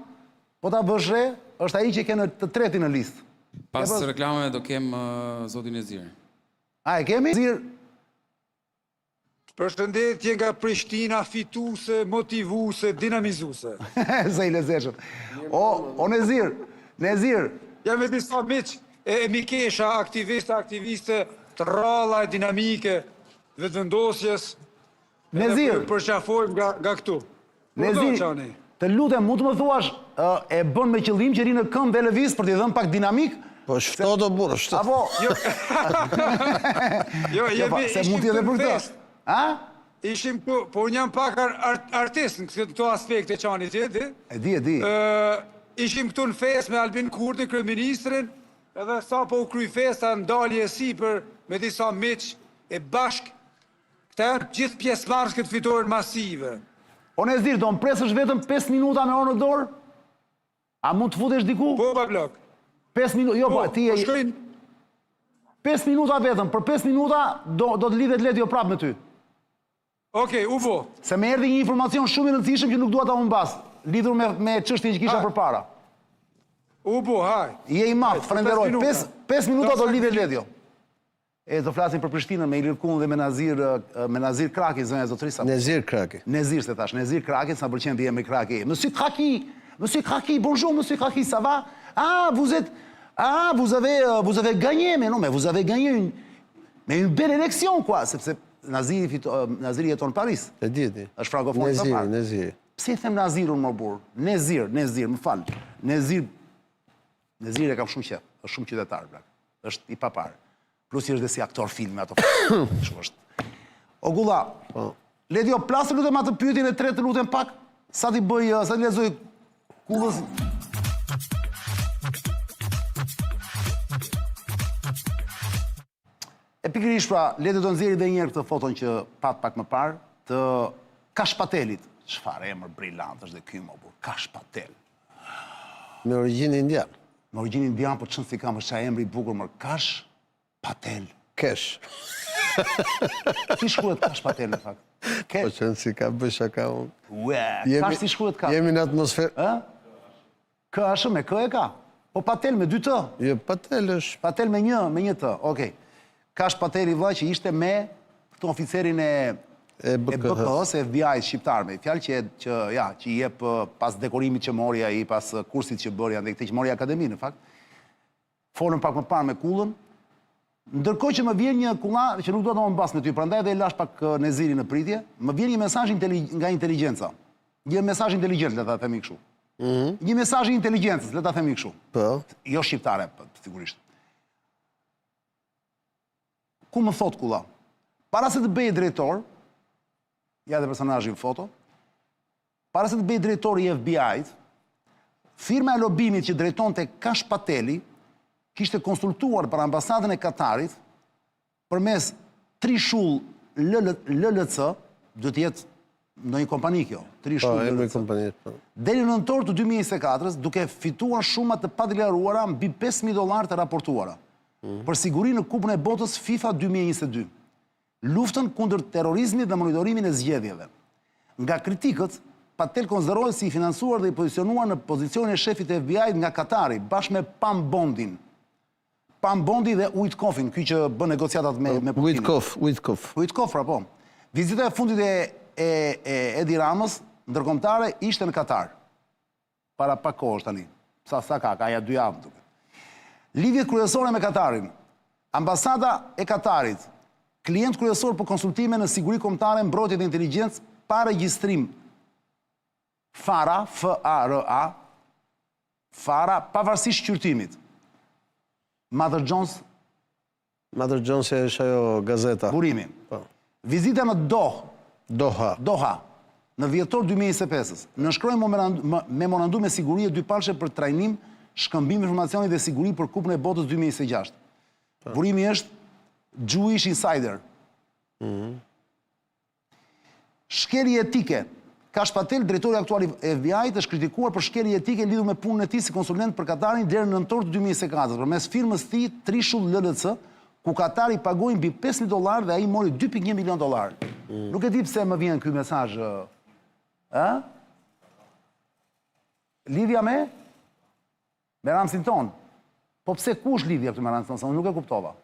po ta bësh re, është ai që ke në të tretin në listë. Pas reklamave do kem zotin Nezir. A e kemi? Nezir. Përshëndetje nga Prishtina, fituese, motivuese, dinamizuese. Sa i lezetshëm. O Nezir. Jam me disa miq e mikesha, aktiviste, të rralla e dinamike, vetëvendosjes. Nezir. Përqafojmë nga këtu. Nezir, të lutem, mund të më thuash, e bën me qëllim që ri në këmbë dhe lëviz për t'i dhënë pak dinamik? Po shto do burë, shto. Apo? Jo, se mund t'jede për këtë. A? Ishim këtu, po unë jam pak artist në këto aspekte që anë i tjeti. E di. Ishim këtu në fest me Albin Kurti, kryeministrin, edhe sa po u kry festa ndalje e sipër me disa miq e bashk. Këta janë gjithë pjesëmarrës këtë fitore masive. O Nezir, do më presësh vetëm 5 minuta me orë në dorë? A mund të futesh diku? Po, pa blok. 5 minuta, jo, po, ti e... 5 minuta vetëm, për 5 minuta do të lidhet Ledio prapë me ty. Okej, u bo. Se me erdhi një informacion shumë i rëndësishëm që nuk dua ta humbas, lidhur me çështjen që kisha përpara. U bo, haj. Je i madh, falenderoj. 5 minuta do lidhet Ledio. E do flasim për Prishtinën me Ilir Kun dhe me Nazir Kraki, zonja zotërisë. Nezir Kraki. Nezir se thash, Nezir Kraki, sa pëlqen dhe emri Kraki. Monsieur Kraki, bonjour Monsieur Kraki, ça va? Ah, vous avez gagné, mais non, mais vous avez gagné une belle élection, quoi. Sepse Naziri jeton në Paris. E di. Është frankofon të parë. Nezir. Pse i them Nazirun më burr? Nezir, më fal. Nezir e kam shumë qef, është shumë qytetar, blak. Është i papar. Plus i është dhe si aktor filmi ato. Shumë është. O Gulla, Ledio, plasë lutem atë pyetjen e tretë, lutem pak. Sa ti lexoj Kullës. E pikërisht pra, Ledio do nxjerrë edhe një herë këtë foton që pat pak më parë të Kash Patelit. Çfarë emër brillant është dhe ky më burr, Kash Patel. Me origjinë indian. Me origjinë indian, po çon si kam është emri i bukur më Kash Patel. Kesh. Si shkruhet Kash Patel në fakt? Po qënë si ka bëj shaka unë. Ue, Kash si shkruhet Kash? Jemi në atmosferë. Kë është me kë e ka? Po Patel me 2 të? Jo, Patel është. Patel me një të, okej. Kash Pateli vëllai që ishte me këtu oficerin e E BKH-s, e FBI shqiptar me fjalë që i jep pas dekorimit që mori ai, pas kursit që bëri andaj këtë që mori akademi në fakt. Folën pak më parë me Kullën. Ndërkohë që më vjen një kulla që nuk do të më mbas me ty, prandaj edhe lash pak Nezirin në pritje, më vjen një mesazh nga inteligjenca. Një mesazh inteligjent, le ta themi kështu. Një mesazh i inteligjencës, le ta themi kështu. Po. Jo shqiptare, sigurisht. Ku më thot kulla? Para se të bëj drejtor, ja dhe personazhin foto, para se të bëj drejtori i FBI-t, firma e lobimit që drejtonte Kash Pateli kishte konsultuar për ambasadën e Katarit përmes Trishull LLC, do të jetë ndonjë kompani kjo, Trishull LLC. Deri në nëntor të 2024-s, duke fituar shuma të padeklaruara mbi $5.000 të raportuara për siguri në Kupën e Botës FIFA 2022. Luftën kundër terrorizmit dhe monitorimin e zgjedhjeve. Nga kritikët, Patel konsiderohet si i financuar dhe i pozicionuar në pozicionin e shefit e FBI nga Katari, bashkë me Pam Bondin. Pam Bondi dhe Uitkofin, ky që bën negociatat me Putinin. Uitkof, pra po. Vizita e fundit e Edi Ramës, ndërkombëtare, ishte në Katar. Para pak kohësh tani. Sa ka ja 2 javë duket. Lidhjet kryesore me Katarin. Ambasada e Katarit, klient kryesor për konsultime në siguri kombëtare, mbrojtje dhe inteligjencë pa regjistrim. FARA, F-A-R-A, FARA, pavarësisht qyrtimit. Mother Jones e është ajo gazeta. Burimi. Vizita në Doha, në vjetor 2025-s, nënshkrojnë memorandum me siguri e 2 palëshe për trajnim, shkëmbim informacioni dhe siguri për Kupën e Botës 2026. Burimi është Jewish Insider. Shkelje etike. Kash Patel, drejtori aktual i FBI-t, është kritikuar për shkelje etike lidhur me punën e tij si konsulent për Katarin deri në nëntor të 2024 përmes firmës së tij Trishull LLC, ku Katari pagoi mbi $5.000 dhe ai mori $2.1 milion. Nuk e di pse më vjen ky mesazh. Lidhja me Ramsin ton. Po pse kush lidhja këtu me Ramsin ton? Nuk e kuptova.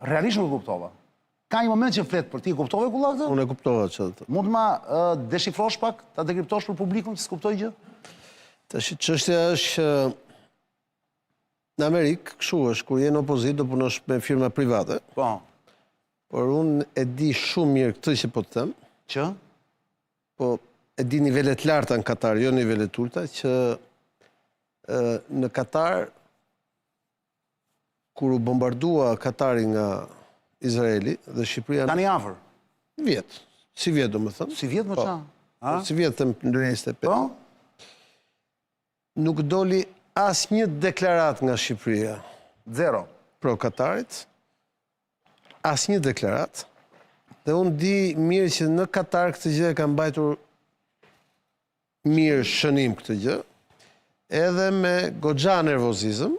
Realisht nuk e kuptova. Ka një moment që flet për ti, kuptove kulla këtë? Unë e kuptova që të. Mund të ma deshifrosh pak, ta dekriptosh për publikun, që s'kuptoj gjë? Çështja është në Amerikë, kështu është, kur je në opozitë do punosh me firma private. Po. Por unë e di shumë mirë këtë që po të them. Që? Po e di nivelet larta në Katar, jo nivelet ulta, që në Katar, kur u bombardua Katari nga Izraeli dhe Shqipëria... Tani afër? Vjetë. Si vjetë, do më thëmë. Si vjetë, më qa? Si vjetë, thëmë në 25. Po? Nuk doli asë një deklarat nga Shqipëria. Zero. Pro Katarit. Asë një deklarat. Dhe unë di mirë që në Katar këtë gjë e kam bajtur mirë shënim këtë gjë. Edhe me goxha nervozizëm.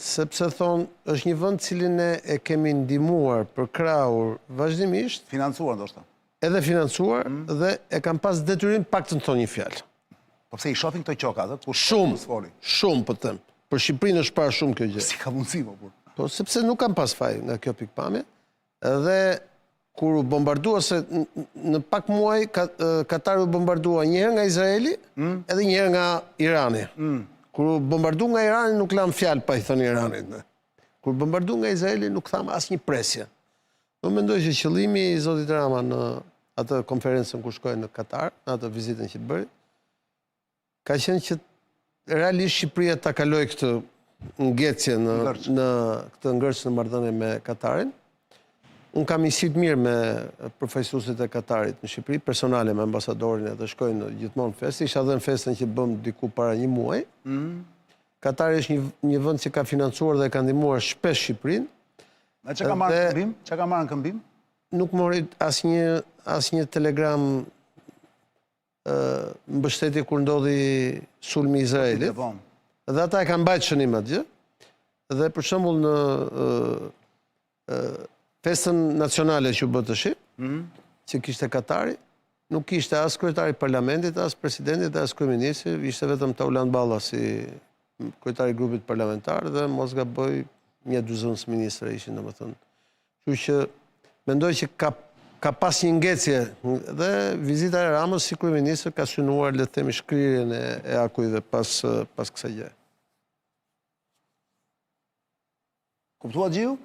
Sepse thonë, është një vënd cilin e kemi ndihmuar për krahur vazhdimisht. Financuar, ndoshta. Edhe financuar, dhe e kam pas detyrim pak të në thonë një fjalë. Po pse i shohin këto qoka, dhe? Shumë, po them. Për Shqipërinë është parë shumë kjo gjë. Si ka mundësi, po? Po, sepse nuk kam pas faj nga kjo pikpamje. Edhe, kur u bombardua, se në pak muaj, Katari u bombardua njëherë nga Izraeli, edhe njëherë nga Irani. Kur bombardu nga Irani, nuk lam fjalë pa i thënë Iranit. Kur bombardu nga Izraeli, nuk thamë asë një presje. Më mendoj që qëllimi i Zotit Rama në atë konferencën ku shkojnë në Katar, në atë vizitën që të bëri, ka qenë që realisht Shqipëria ta kaloj këtë ngecje në këtë ngërç në marrëdhënie me Katarin. Unë kam njësit mirë me përfaqësuesit e Katarit në Shqipëri, personale me ambasadorin edhe shkojnë gjithmonë festë. Isha dhe në festën që bëm diku para një muaj. Katari është një vënd që ka financuar dhe ka ndihmuar shpesh Shqipërinë. Që ka marrë në këmbim? Që ka marrë në këmbim? Nuk mori asnjë telegram mbështetje kur ndodhi sulmi i Izraelit. Dhe ata e kanë mbajtur shënim atje. Dhe për shembull në festën nacionale që u bë tash, që kishte Katari, nuk kishte as kryetari i parlamentit, as presidentit, as kryeministri, ishte vetëm Tauland Balla si kryetari i grupit parlamentar dhe mos gaboj një 200 ministra ishin, domethënë. Kështu që mendoj që ka pas një ngecje dhe vizita e Ramës si kryeministër ka synuar le të themi shkrirjen e akujve pas kësaj gjë. Kuptua Gjiu?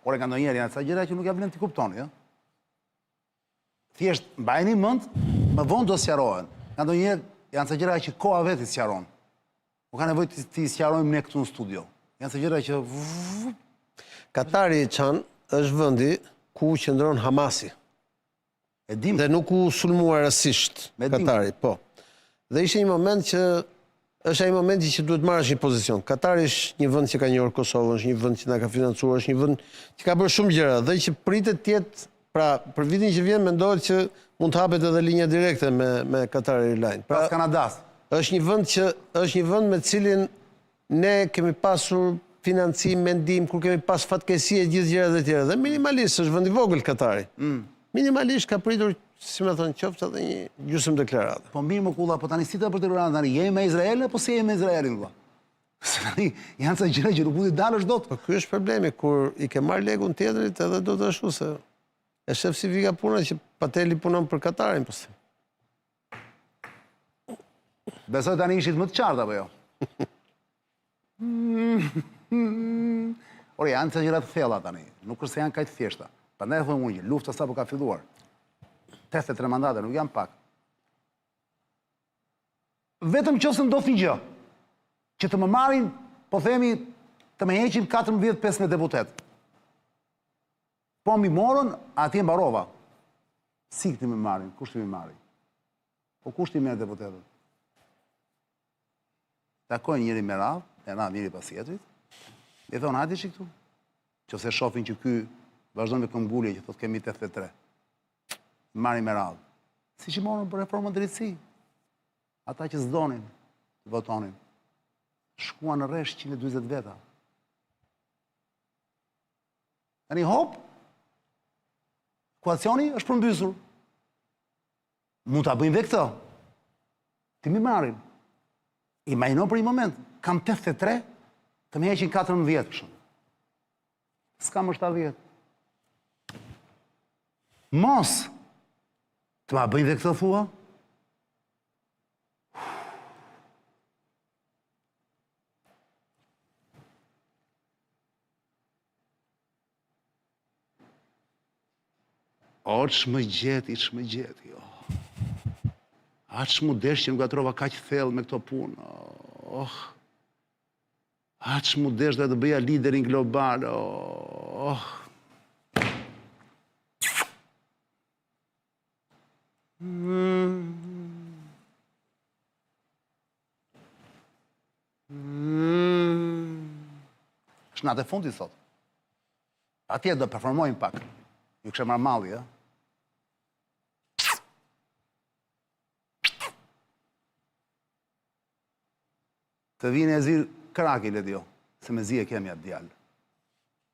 Ore, ka ndonjëherë janë ca gjëra që nuk ja vlen ti kuptoni, ja? Thjesht mbajeni mend, më vonë do sqarohen. Ka ndonjëherë janë ca gjëra që koha vetë sqaron. Nuk ka nevojë ti sqarojmë ne këtu në studio. Janë ca gjëra që Katari është vendi ku qëndron Hamasi. e dim. Dhe nuk u sulmuar rastësisht Katari, po. Dhe ishte një moment që është ai momenti që duhet marrësh një pozicion. Katari është një vend që ka njohur Kosovën, është një vend që na ka financuar, është një vend që ka bërë shumë gjëra dhe që pritet të jetë, pra për vitin që vjen mendohet që mund të hapet edhe linja direkte me Qatar Airlines. Pra, Pas Kanadas. është një vend me cilin ne kemi pasur financim, mendim, kur kemi pas fatkeqësi e gjithë gjërat e tjera. Dhe minimalisht është vend i vogël Katari. Minimalisht ka pritur, si më thënë, qoftë edhe një gjysmë deklarate. Po mirë më kulla, po tani si ta për të rënë tani, jemi me Izraelin apo si jemi me Izraelin vëlla? Se tani janë ca gjëra që nuk mund të dalësh dot. Po ky është problemi, kur i ke marrë legun tjetrit edhe do të ashtu se e shef si vika puna që Pateli punon për Katarin, po si. Besoj tani ishit më të qartë apo jo? Ore, janë ca gjëra të thella tani, nuk është se janë kaq të thjeshta. Prandaj them unë, lufta sapo ka filluar. 83 mandate nuk janë pak. Vetëm qofse ndodh një gjë, që të më marrin, po themi, të më heqin 14-15 deputet. Po mi morën, atje mbarova. Si këti më marrin, kush të më marrin? Po kush të merr deputetët? Takojnë njëri me radhë, e radhë njëri pas tjetrit, i thonë hajde që këtu. Qofse shohin që ky vazhdon me këmbgulje që thotë kemi 83. Marrin me radhë. Si që morën për reformën drejtësi. Ata që s'donin, votonin. Shkuan në rresh 140 veta. Tani hop, koalicioni është përmbysur. Mund ta bëjmë dhe këtë. Ti mi marrin. Imagjino për një moment, kam 83, të më heqin 14 për shembull. S'kam më 70. Mos të ma bëjnë dhe këtë thua? O, që më gjeti, jo. A që më desh që nuk atrova kaq thellë me këto punë. A që më desh dhe të bëja liderin global. Është natë e fundit, thot. Atje do performojnë pak. Ju kështë marrë malli, ja? Të vine e zirë kraki, le dio, se me zi e kemi atë djallë.